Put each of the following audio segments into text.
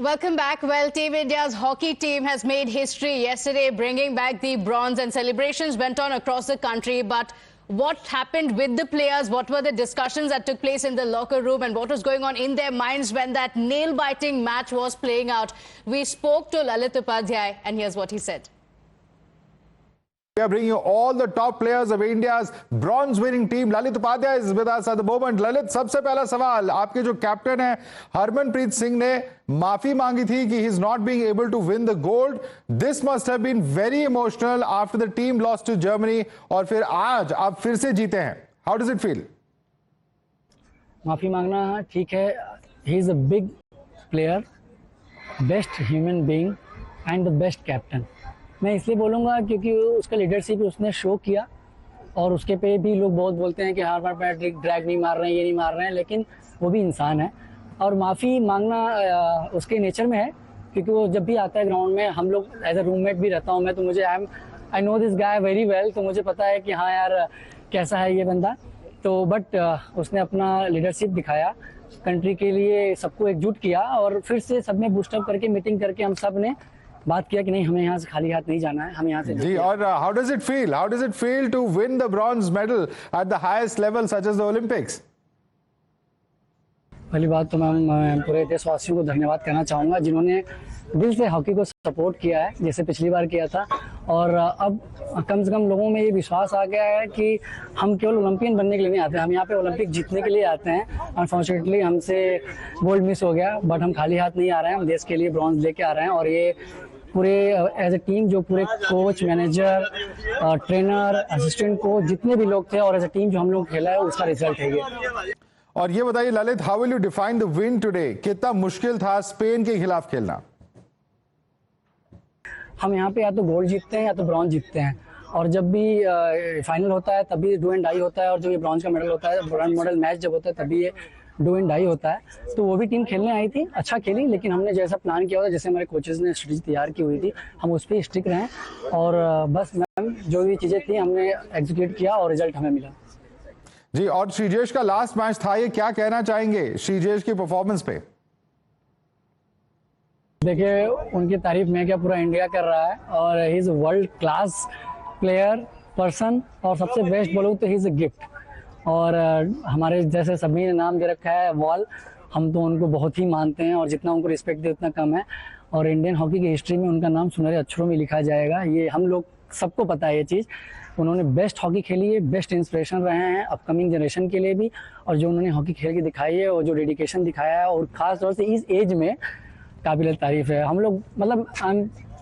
Welcome back. Well, Team India's hockey team has made history yesterday, bringing back the bronze, and celebrations went on across the country. But what happened with the players? What were the discussions that took place in the locker room, and what was going on in their minds when that nail-biting match was playing out? We spoke to Lalit Upadhyay, and here's what he said. We are bringing you all the top players of India's bronze-winning team. Lalit Upadhyay is with us at the moment. Lalit, सबसे पहला सवाल, आपके जो captain है हरमनप्रीत सिंह ने माफी मांगी थी कि he is not being able to win the gold. This must have been very emotional after the team lost to Germany. और फिर आज आप फिर से जीते हैं. How does it feel? माफी मांगना ठीक है. He is a big player, best human being and the best captain. मैं इसलिए बोलूँगा क्योंकि उसका लीडरशिप उसने शो किया, और उसके पे भी लोग बहुत बोलते हैं कि हार बार पैट्रिक ड्रैग नहीं मार रहे हैं, ये नहीं मार रहे हैं, लेकिन वो भी इंसान है और माफ़ी मांगना उसके नेचर में है. क्योंकि वो जब भी आता है ग्राउंड में, हम लोग एज अ रूममेट भी रहता हूँ मैं, तो मुझे I know this guy very well, तो मुझे पता है कि हाँ यार कैसा है ये बंदा. तो बट उसने अपना लीडरशिप दिखाया, कंट्री के लिए सबको एकजुट किया, और फिर से सब ने बूस्टअप करके मीटिंग करके हम सब ने बात किया कि नहीं, हमें यहाँ से खाली हाथ नहीं जाना है, हमें यहाँ से जी. और how does it feel to win the bronze medal at the highest level such as the Olympics? पहली बात तो मैं पूरे देशवासियों को धन्यवाद करना चाहूँगा जिन्होंने दिल से हॉकी को सपोर्ट किया है, जैसे पिछली बार किया था. और अब कम से कम लोगों में ये विश्वास आ गया है कि हम केवल ओलंपियन बनने के लिए नहीं आते, हम यहाँ पे ओलंपिक जीतने के लिए आते हैं. अनफॉर्चुनेटली हमसे गोल्ड मिस हो गया, बट हम खाली हाथ नहीं आ रहे हैं, हम देश के लिए ब्रॉन्ज लेके आ रहे हैं. और ये पूरे एज ए टीम, जो पूरे coach, manager, trainer, assistant coach, जितने भी लोग थे, और एज ए टीम जो हम लोग खेला है, उसका रिजल्ट है ये. और ये बताइए Lalit, how will you define the win today? कितना मुश्किल था स्पेन के खिलाफ खेलना? हम यहाँ पे या तो गोल्ड जीतते हैं या तो ब्रॉन्ज जीतते हैं, और जब भी फाइनल होता है तब भी डू एंड डाई होता है, और जब ये ब्रॉन्ज का मेडल होता है, ब्रॉन्ज मेडल मैच जब होता है तभी ये डू एंड डाई होता है. तो वो भी टीम खेलने आई थी, अच्छा खेली, लेकिन हमने जैसा प्लान किया होता, जैसे हमारे कोचेज ने स्ट्रेटजी तैयार की हुई थी, हम उस पर स्टिक रहे, और बस मैम जो भी चीज़ें थी हमने एग्जीक्यूट किया और रिजल्ट हमें मिला. जी. और श्रीजेश का लास्ट मैच था, ये क्या कहना चाहेंगे श्रीजेश की परफॉर्मेंस पे? देखिए, उनकी तारीफ मैं क्या, पूरा इंडिया कर रहा है, और he is world class player person, और सबसे बेस्ट बोलूँ तो ही इज अ गिफ्ट. और हमारे जैसे सभी ने नाम दे रखा है वॉल, हम तो उनको बहुत ही मानते हैं, और जितना उनको रिस्पेक्ट दे उतना कम है. और इंडियन हॉकी की हिस्ट्री में उनका नाम सुनहरे अक्षरों में लिखा जाएगा, ये हम लोग सबको पता है ये चीज़. उन्होंने बेस्ट हॉकी खेली है, बेस्ट इंस्पिरेशन रहे हैं अपकमिंग जनरेशन के लिए भी, और जो उन्होंने हॉकी खेल के दिखाई है और जो डेडिकेशन दिखाया है, और ख़ास तौर से इस एज में काबिल तारीफ है. हम लोग मतलब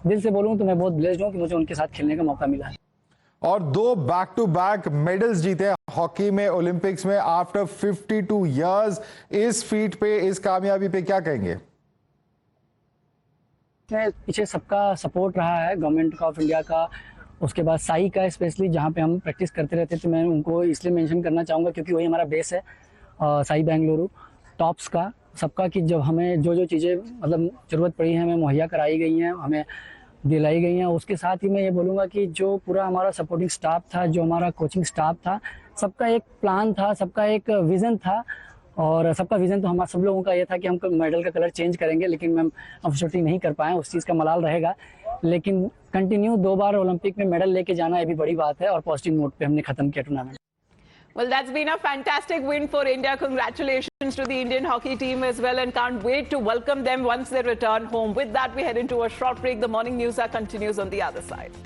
दिल से बोलूँ तो मैं बहुत ब्लेस्ड हूँ कि मुझे उनके साथ खेलने का मौका मिला है. और 2 बैक टू बैक मेडल्स जीते हॉकी में ओलंपिक्स में आफ्टर 52 इयर्स. इस फीट पे, इस कामयाबी पे क्या कहेंगे? पीछे सबका सपोर्ट रहा है, गवर्नमेंट ऑफ इंडिया का, उसके बाद साई का स्पेशली, जहाँ पे हम प्रैक्टिस करते रहते थे. मैं उनको इसलिए मेंशन करना चाहूँगा क्योंकि वही हमारा बेस है, साई बेंगलुरु. टॉप्स का, सबका, कि जब हमें जो जो चीज़ें मतलब ज़रूरत पड़ी है हमें मुहैया कराई गई हैं, हमें दिलाई गई हैं. उसके साथ ही मैं ये बोलूँगा कि जो पूरा हमारा सपोर्टिंग स्टाफ था, जो हमारा कोचिंग स्टाफ था, सबका एक प्लान था, सबका एक विज़न था. और सबका विज़न तो हमारा सब लोगों का ये था कि हम मेडल का कलर चेंज करेंगे, लेकिन हम अनफॉर्चुनेटली नहीं कर पाए, उस चीज़ का मलाल रहेगा. लेकिन कंटिन्यू 2 बार ओलंपिक में मेडल लेके जाना ये भी बड़ी बात है, और पॉजिटिव नोट पे हमने खत्म किया tournament. Well, that's been a fantastic win for India. Congratulations to the Indian hockey team as well, and can't wait to welcome them once they return home. With that, we head into a short break. The morning news continues on the other side.